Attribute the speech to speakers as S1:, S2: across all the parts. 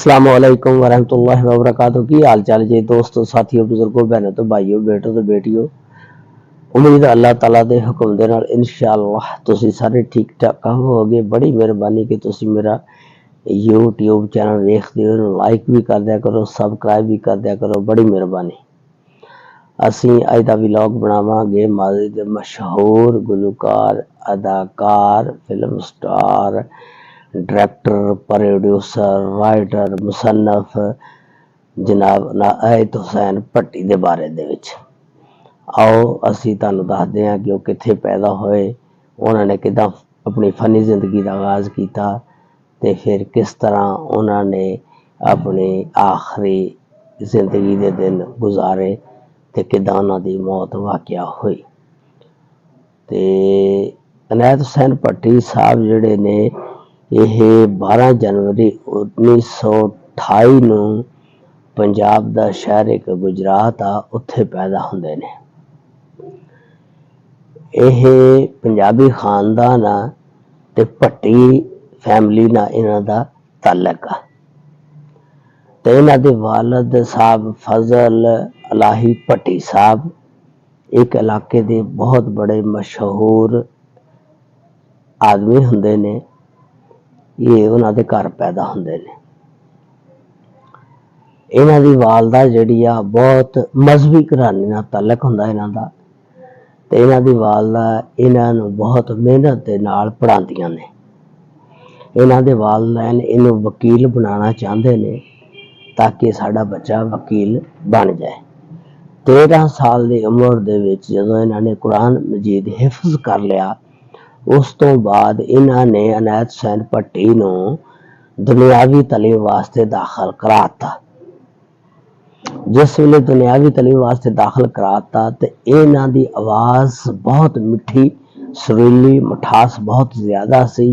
S1: अस्सलाम वालेकुम वरहमतुल्लाहि वबरकातुहू। की हाल चाल जी दोस्तों, साथियों, बुजुर्गों, बहनों तो भाइयों, बेटों तो बेटियों। उम्मीद है अल्लाह ताला दे हुक्म दे नाल इंशाअल्लाह तुसी सारे ठीक ठाक होवोगे। बड़ी मेहरबानी कि तुसी मेरा यूट्यूब चैनल देखते हो, लाइक भी कर दिया करो, सबसक्राइब भी कर दिया करो, बड़ी मेहरबानी। असी अज दा व्लॉग बनावांगे माज़ी दे मशहूर गुलकार, अदाकार, film star, director, producer, writer, मुसन्नफ जनाब इनायत हुसैन भट्टी के बारे दे विच। आओ असी तुहानू दसदे हां कि वह कित्थे पैदा होए, उन्होंने किदां अपनी फनी जिंदगी का आगाज़ किया ते फिर किस तरह उन्होंने अपनी आखिरी जिंदगी के दिन गुजारे ते किदां उन्हां दी मौत वाक़या हुई। ते इनायत हुसैन भट्टी साहब जिहड़े ने यह 12 जनवरी 1928 नूं पंजाब दा शहर एक गुजरात आ उत्थे पैदा हुंदे ने। यह पंजाबी खानदान आ ते भट्टी फैमिली नाल इन्हां दा ताल्लुक आ। ते इन्हां दे वालिद साहब फजल इलाही भट्टी साहब एक इलाके दे बहुत बड़े मशहूर आदमी हुंदे ने। ये उन्हां दे घर पैदा हुंदे ने। इन्हां दी वालदा जिहड़ी आ बहुत मजहबी घराने नाल ताल्लुक हुंदा इन्हां दा ते इन्हां दी वालदा इन्हां नूं बहुत मेहनत दे नाल पढ़ांदियां ने। इन्हां दे वालिदैन इन्हूं वकील बनाना चाहते ने ताकि साडा बच्चा वकील बन जाए। 13 साल की उम्र दे विच जदों इन्हां ने कुरान मजीद हिफ्ज कर लिया, उस तो बाद इन्हां ने इनायत हुसैन भट्टी नूं दुनियावी तलीम वास्ते दाखिल कराता। जिस वेले दुनियावी तलीम वास्ते दाखिल कराता तो इन्हां दी आवाज़ बहुत मिठी, सुरीली, मिठास बहुत ज़्यादा सी,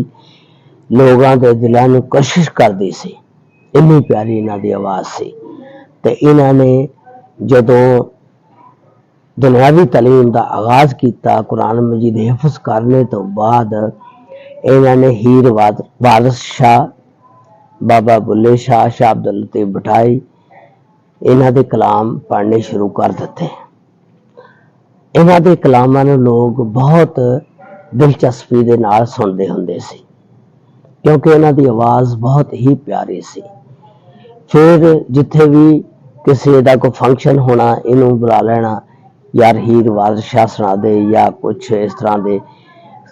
S1: लोगों के दिलों नूं कशिश करदी सी, इन्नी प्यारी इन्हां दी आवाज़ सी। ते इन्हां ने जदों दुनियावी तलीम का आगाज़ किया, कुरान मजीद हिफ्ज करने तो बाद इन्होंने हीर वारिस शाह, बाबा बुल्ले शाह, शाह अब्दुल लतीफ भटाई इन्हां दे कलाम पढ़ने शुरू कर दिते। इन्हां दे कलामां नूं लोग बहुत दिलचस्पी दे नाल सुनदे हुंदे सी क्योंकि इन्हां दी आवाज़ बहुत ही प्यारी सी। फिर जिथे भी किसी दा कोई फंक्शन होना, इन्हूं बुला लेना, यार हीर वारिस शाह सुना दे या कुछ इस तरह के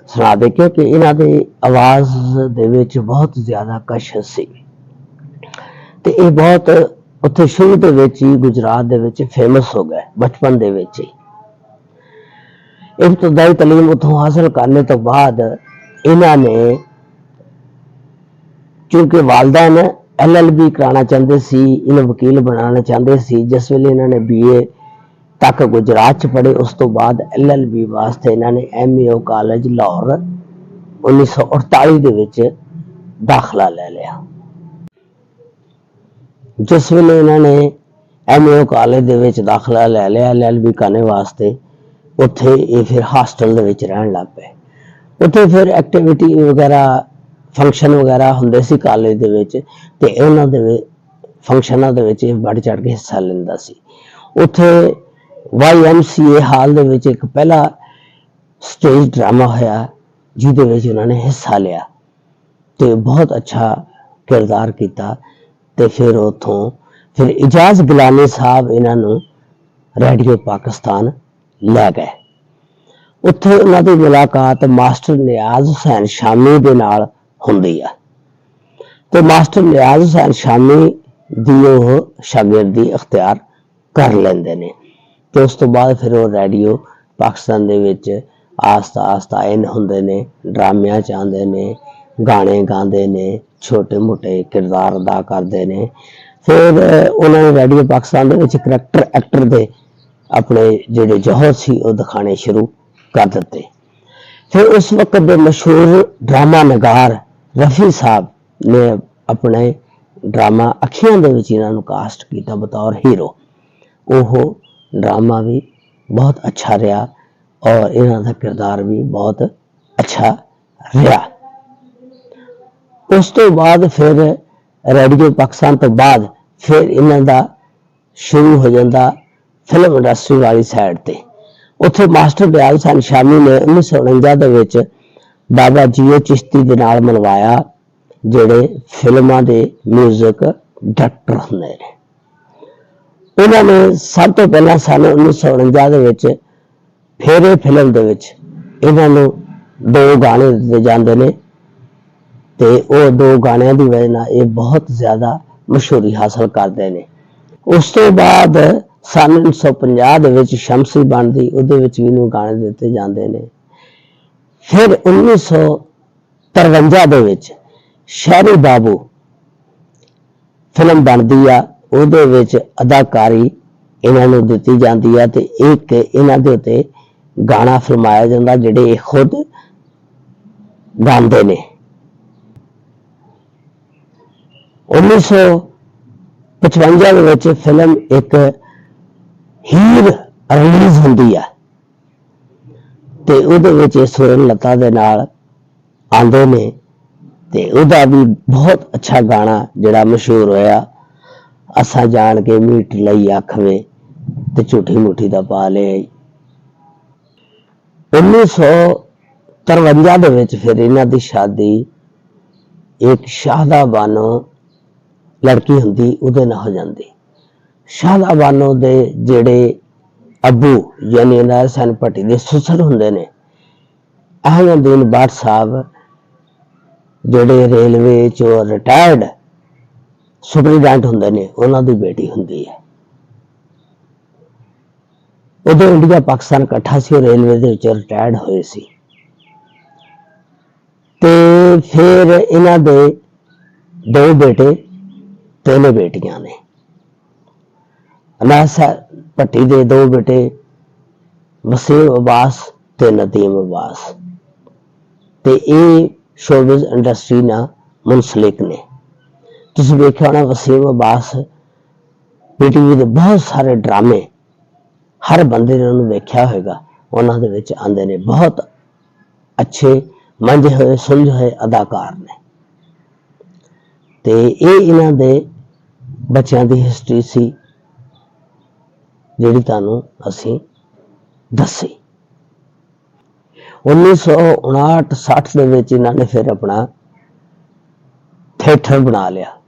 S1: सुना दे, क्योंकि इन्हां दे आवाज़ दे विच बहुत ज़्यादा कशिश सी। ते ये बहुत उत्थे शुरू दे विच ही गुजरात दे विच फेमस हो गए बचपन दे विच ही। इब्तदाई तलीम उत्थों हासिल करने तो बाद इन्हां ने चूंकि वालदैन LLB कराना चाहते सी, इन्हें वकील बनाना चाहते सी, जिस वेले इन्होंने BA तक गुजरात च पढ़े, उस तो बाद LLB वास्ते इन्होंने MAO कॉलेज लाहौर 1948 दे विच दाखला ले लिया। जिस वेले इन्होंने MAO कॉलेज दे विच दाखला ले लिया LLB करने वास्ते, उत्थे ये फिर हॉस्टल दे विच रहन लग पे। उत्थे फिर एक्टिविटी वगैरह फंक्शन वगैरह हुंदे सी कॉलेज दे विच, ते उन्हां दे फंक्शनां दे विच बढ़ चढ़ के हिस्सा लैंदा सी। उत्थे YMCA हाल दे विच एक पहला स्टेज ड्रामा होया जिहदे विच उन्होंने हिस्सा लिया ते बहुत अच्छा किरदार किया। ते फिर उत्थों फिर इजाज गिलानी साहब इन्हां नूं रेडियो पाकिस्तान लै गए। उत्थे उन्हां दी मुलाकात मास्टर नियाज हुसैन शामी दे नाल हुंदी आ ते मास्टर नियाज हुसैन शामी दी ओह शागिर्दी इख्तियार कर लेंदे ने। ते उस तो बाद फिर वो रेडियो पाकिस्तान दे विच आस्ता आस्ता इन हुंदे ने, ड्रामियां च आंदे ने, गाने गांदे ने, छोटे मोटे किरदार अदा करते ने। फिर उन्होंने radio Pakistan they which character actor they अपने जिहड़े जौहर सी वो दिखाने शुरू कर दिते। फिर उस वक्त दे मशहूर ड्रामा नगार रफी साहब ने अपने ड्रामा अखियां दे विच इन्हां नूं कास्ट किया बतौर हीरो। ओह ड्रामा भी बहुत अच्छा रहा और इन्हां दा किरदार भी बहुत अच्छा रहा। उस तो बाद फिर रेडियो पाकिस्तान तो बाद फिर इन्हां दा शुरू हो जाता फिल्म इंडस्ट्री वाली साइड ते। उत्थे मास्टर दयाल सन शामी ने 1949 विच बाबा जीओ चिश्ती दे नाल मिलवाया, जिहड़े फिल्मां दे म्यूजिक डायरेक्टर हुंदे ने। उन्होंने सब तो पहला सन 1949 दे विच फेरे फिल्म दे विच इन्हां नूं 2 गाने दिते जांदे ने ते वो 2 गाणियां दी वजह नाल ये बहुत ज्यादा मशहूरी हासिल करते हैं। उस तो बाद सन 1950 दे विच शमसी बनदी, उहदे विच भी इन्हूं गाने दिते जांदे ने। फिर 1953 दे विच शहरी बाबू फिल्म बनदी आ, उहदे विच अदाकारी इन्हां नूं दित्ती जांदी है ते एक इन्हां दे उत्ते गाना फिल्माया जांदा जिहड़े ये खुद गांदे ने। 1955 दे विच फिल्म एक हीर रिलीज हुंदी है ते उहदे विच सुरन लता दे नाल आंदे ने ते उहदा भी बहुत अच्छा गाना जिहड़ा मशहूर होया, असां जान के मीट लई अख वे ते झूठी मुठी दा पा ले। 1953 दे विच फिर इन्हां दी शादी एक शाहदा बानो लड़की हुंदी उहदे नाल हो जांदी। शाहदा बानो दे जिहड़े अबू यानी नायर हुसैन भट्टी दे ससुर हुंदे ने अहमदुद्दीन भट्ट साहब, जिहड़े रेलवे चो रिटायर्ड सुपरिटेंडेंट हुंदे ने, उन्हां दी बेटी हुंदी है। उदों इंडिया पाकिस्तान इकट्ठा सी, रेलवे दे विच रिटायर्ड होए सी ते फिर इन्हां दे 2 बेटे 3 बेटियां ने। नायर हुसैन भट्टी दे 2 बेटे वसीम अब्बास ते नदीम अब्बास ते ये शोबिज़ इंडस्ट्री नाल मुंसलिक ने। तुसीं वेखिया होना वसीम अब्बास पीटीवी दे बहुत सारे ड्रामे हर बंदे ने उन्होंने वेख्या होगा, उन्हां दे विच आंदे ने। बहुत अच्छे मंझे होए सुलझे होए अदाकार ने ते ये इन्हां दे बच्चों की हिस्ट्री सी जिहड़ी तुहानूं असीं दसी। 1959-60 दे विच इन्हां ने फिर अपना थिएटर बना लिया।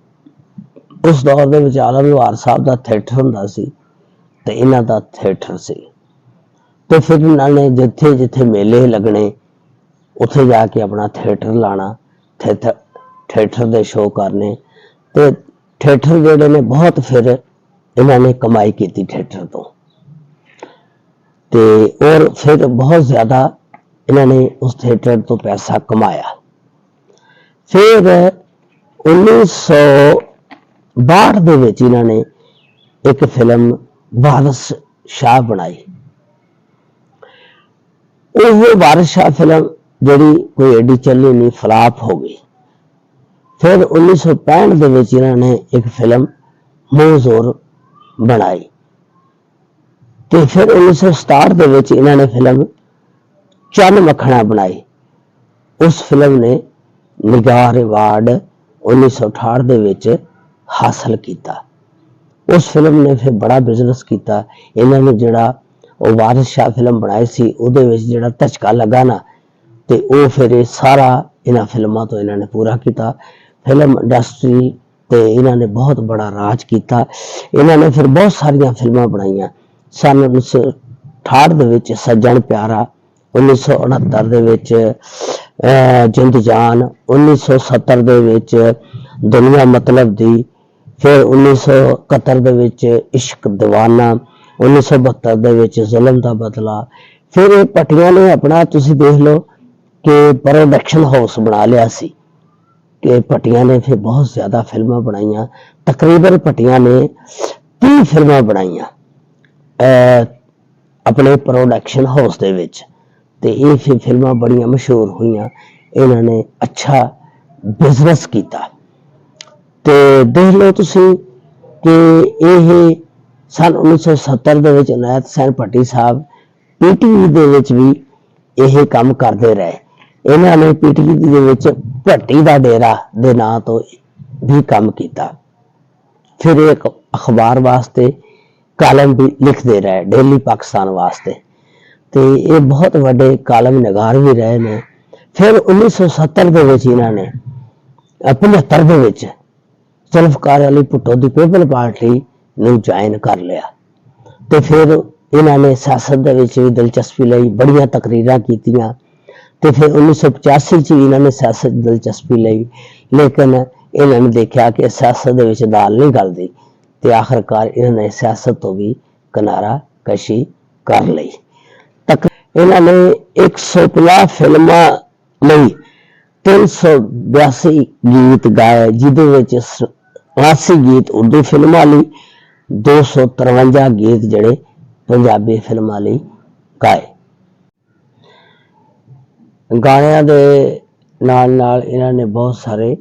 S1: उस दौर दे विच आलम लोहार साहब दा थिएटर हुंदा सी ते इन्हां दा थिएटर सी। तो फिर इन्हां ने जिथे जिथे मेले लगने उत्थे जाके अपना थिएटर लाना, थिएटर दे शो करने ते थिएटर जिहड़े ने बहुत फिर इन्हां ने कमाई की थिएटर तो ते और फिर बहुत ज्यादा इन्हां ने उस थिएटर तो पैसा कमाया। फिर 1962 दे विच इन्हां ने एक फिल्म बादशाह बनाई। वो बादशाह फिल्म जिहड़ी कोई एडी चली नहीं, फ्लॉप हो गई। फिर 1965 दे विच इन्हां ने एक फिल्म मोजोर बनाई ते फिर 1967 दे विच इन्हां ने फिल्म चन्न मखना बनाई। उस फिल्म ने निगार अवार्ड 1968 दे विच हासिल किया। उस फिल्म ने फिर बड़ा बिजनेस किया। इन्हां ने जिहड़ा वो बादशाह फिल्म बनाई सी उहदे विच जिहड़ा धचका लगा ना ते वो फिर सारा इन्हां फिल्मां तो इन्हां ने पूरा किया। फिल्म इंडस्ट्री ते इन्हां ने बहुत बड़ा राज किया। इन्हां ने फिर बहुत सारिया फिल्मां बनाईयां। सन 1968 दे विच सज्जन प्यारा, 1969 दे विच जिंद जान, 1970 दे विच दुनिया मतलब दी, फिर 1971 दे विच इश्क दीवाना, 1972 दे विच जुल्म दा बदला। फिर ये भट्टियां ने अपना तुसीं देख लो कि प्रोडक्शन हाउस बना लिया सी कि भट्टियां ने फिर बहुत ज्यादा फिल्मां बनाईयां। तकरीबन भट्टियां ने 30 फिल्मां बनाईयां अपने प्रोडक्शन हाउस दे विच ते ये फिर फिल्मां बड़ियां मशहूर हुईयां। इन्हां ने अच्छा बिजनेस किया ते देख लो तुसीं कि यह सन 1970 दे विच इनायत हुसैन भट्टी साहब पीटीवी दे विच भी यह काम करते रहे। इन्हां ने पीटीवी दे विच भट्टी दा डेरा दे नां तो भी काम किया। फिर एक अखबार वास्ते कालम भी लिखते रहे, डेली पाकिस्तान वास्ते, तो ये बहुत बड़े कालम निगार भी रहे ने। फिर 1970 ਦੇ ਵਿੱਚ ਇਹਨਾਂ ਨੇ 75 ਦੇ ਵਿੱਚ Zulfiqar Ali Bhutto the people party ਨੂੰ ਜੁਆਇਨ ਕਰ ਲਿਆ। ਤੇ ਫਿਰ ਇਹਨਾਂ ਨੇ ਸਿਆਸਤ ਦੇ ਵਿੱਚ ਵੀ ਦਿਲਚਸਪੀ ਲਈ, ਬੜੀਆਂ ਤਕਰੀਰਾਂ ਕੀਤੀਆਂ। ਤੇ ਫਿਰ 1985 ਚ ਇਹਨਾਂ ਨੇ ਸਿਆਸਤ ਦੀ ਦਿਲਚਸਪੀ ਲਈ, ਲੇਕਿਨ ਇਹਨਾਂ ਨੇ ਦੇਖਿਆ ਕਿ ਸਿਆਸਤ ਦੇ ਵਿੱਚ ਦਾਲ ਨਹੀਂ ਗਲਦੀ, ਤੇ ਆਖਰਕਾਰ ਇਹਨਾਂ ਨੇ ਸਿਆਸਤ ਤੋਂ ਵੀ ਕਿਨਾਰਾ ਕਸ਼ੀ ਕਰ ਲਈ। ਇਹਨਾਂ ਨੇ 150 ਫਿਲਮਾਂ ਲਈ 382 ਗੀਤ ਗਾਏ, ਜਿਹਦੇ ਵਿੱਚ 80 ਗੀਤ ਉਰਦੂ ਫਿਲਮਾਂ ਲਈ, 253 ਗੀਤ ਜਿਹੜੇ ਪੰਜਾਬੀ ਫਿਲਮਾਂ ਲਈ ਗਾਏ। ਗਾਣਿਆਂ ਦੇ ਨਾਲ ਨਾਲ ਇਹਨਾਂ ਨੇ ਬਹੁਤ ਸਾਰੇ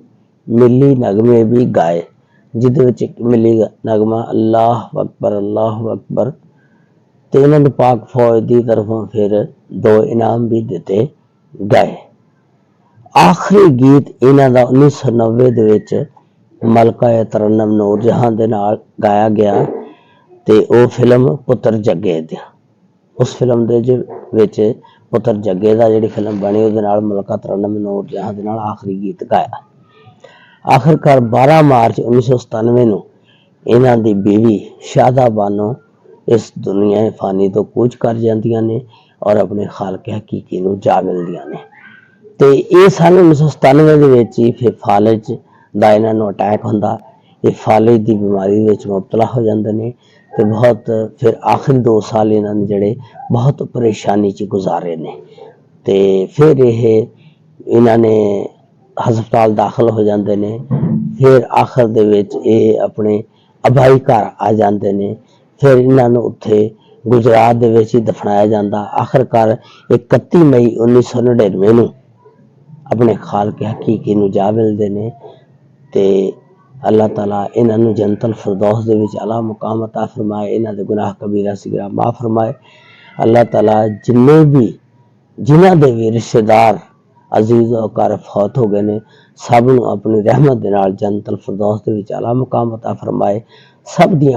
S1: ਮਿਲੀ ਨਗਮੇ ਵੀ ਗਾਏ, ਜਿਹਦੇ ਵਿੱਚ ਇੱਕ ਮਿਲੀ ਨਗਮਾ ਅੱਲਾਹੁ ਅਕਬਰ, ਤੇ ਇਹਨਾਂ ਨੂੰ ਪਾਕ ਫੌਜ ਦੀ ਤਰਫੋਂ ਫਿਰ 2 ਇਨਾਮ ਵੀ ਦਿੱਤੇ ਗਏ। ਆਖਰੀ ਗੀਤ ਇਹਨਾਂ ਦਾ 1990 ਦੇ ਵਿੱਚ ਮਲਕਾ ਤਰਨਮ ਨੂਰ ਜਹਾਨ ਦੇ ਨਾਲ ਗਾਇਆ ਗਿਆ, ਤੇ ਉਹ ਫਿਲਮ ਪੁੱਤਰ ਜੱਗੇ ਦੀ। ਉਸ ਫਿਲਮ ਦੇ ਵਿੱਚ ਪੁੱਤਰ ਜੱਗੇ ਦਾ ਜਿਹੜੀ ਫਿਲਮ ਬਣੀ, ਉਹਦੇ ਨਾਲ ਮਲਕਾ ਤਰਨਮ ਨੂਰ ਜਹਾਨ ਦੇ ਨਾਲ ਆਖਰੀ ਗੀਤ ਗਾਇਆ। ਆਖਿਰਕਾਰ 12 ਮਾਰਚ 1997 ਨੂੰ ਇਹਨਾਂ ਦੀ ਬੀਵੀ ਸ਼ਾਦਾ ਬਾਨੋ ਇਸ ਦੁਨੀਆ ਫਾਨੀ ਤੋਂ ਕੂਚ ਕਰ ਜਾਂਦੀਆਂ ਨੇ ਔਰ ਆਪਣੇ ਖਾਲਕ ਹਕੀਕੀ ਨੂੰ ਜਾ ਮਿਲਦੀਆਂ ਨੇ। ਤੇ ਇਹ ਸਾਲ 1997 ਦੇ ਵਿੱਚ ਹੀ ਫਿਰ ਫਾਲਜ ਦਾ ਇਹਨਾਂ ਨੂੰ ਅਟੈਕ ਹੁੰਦਾ। ਇਹ ਫਾਲਜ ਦੀ ਬਿਮਾਰੀ ਵਿੱਚ ਮੁਬਤਲਾ ਹੋ ਜਾਂਦੇ ਨੇ, ਤੇ ਬਹੁਤ ਫਿਰ ਆਖਰੀ 2 ਸਾਲ ਇਹਨਾਂ ਨੇ ਜਿਹੜੇ ਬਹੁਤ ਪਰੇਸ਼ਾਨੀ 'ਚ ਗੁਜ਼ਾਰੇ ਨੇ। ਤੇ ਫਿਰ ਇਹਨਾਂ ਨੇ ਹਸਪਤਾਲ ਦਾਖਲ ਹੋ ਜਾਂਦੇ ਨੇ। ਫਿਰ ਆਖਰ ਦੇ ਵਿੱਚ ਇਹ ਆਪਣੇ ਅਬਾਈ ਘਰ ਆ ਜਾਂਦੇ ਨੇ। ਫਿਰ ਇਹਨਾਂ ਨੂੰ ਉੱਥੇ ਗੁਜਰਾਤ ਦੇ ਵਿੱਚ ਹੀ ਦਫਨਾਇਆ ਜਾਂਦਾ। ਆਖਰਕਾਰ 31 ਮਈ 1999 ਨੂੰ ਆਪਣੇ ਖਾਲਕ ਹਕੀਕੀ ਨੂੰ ਜਾ ਮਿਲਦੇ ਨੇ, ਤੇ ਅੱਲਾਹ ਤਾਲਾ ਇਹਨਾਂ ਨੂੰ ਜੰਨਤੁਲ ਫਿਰਦੌਸ ਦੇ ਵਿੱਚ ਆਲਾ ਮੁਕਾਮ ਅਤਾ ਫਰਮਾਏ, ਇਹਨਾਂ ਦੇ ਗੁਨਾਹ ਕਬੀਰਾ ਸਿਗਰਾ ਮਾਫ ਫਰਮਾਏ। ਅੱਲਾਹ ਤਾਲਾ ਜਿਨ੍ਹਾਂ ਦੇ ਵੀ ਰਿਸ਼ਤੇਦਾਰ ਅਜ਼ੀਜ਼ ਔਕਾਰ ਫੌਤ ਹੋ ਗਏ ਨੇ, ਸਭ ਨੂੰ ਆਪਣੀ ਰਹਿਮਤ ਦੇ ਨਾਲ ਜੰਨਤੁਲ ਫਿਰਦੌਸ ਦੇ ਵਿੱਚ ਆਲਾ ਮੁਕਾਮ ਅਤਾ ਫਰਮਾਏ। ਸਭ ਦੀਆਂ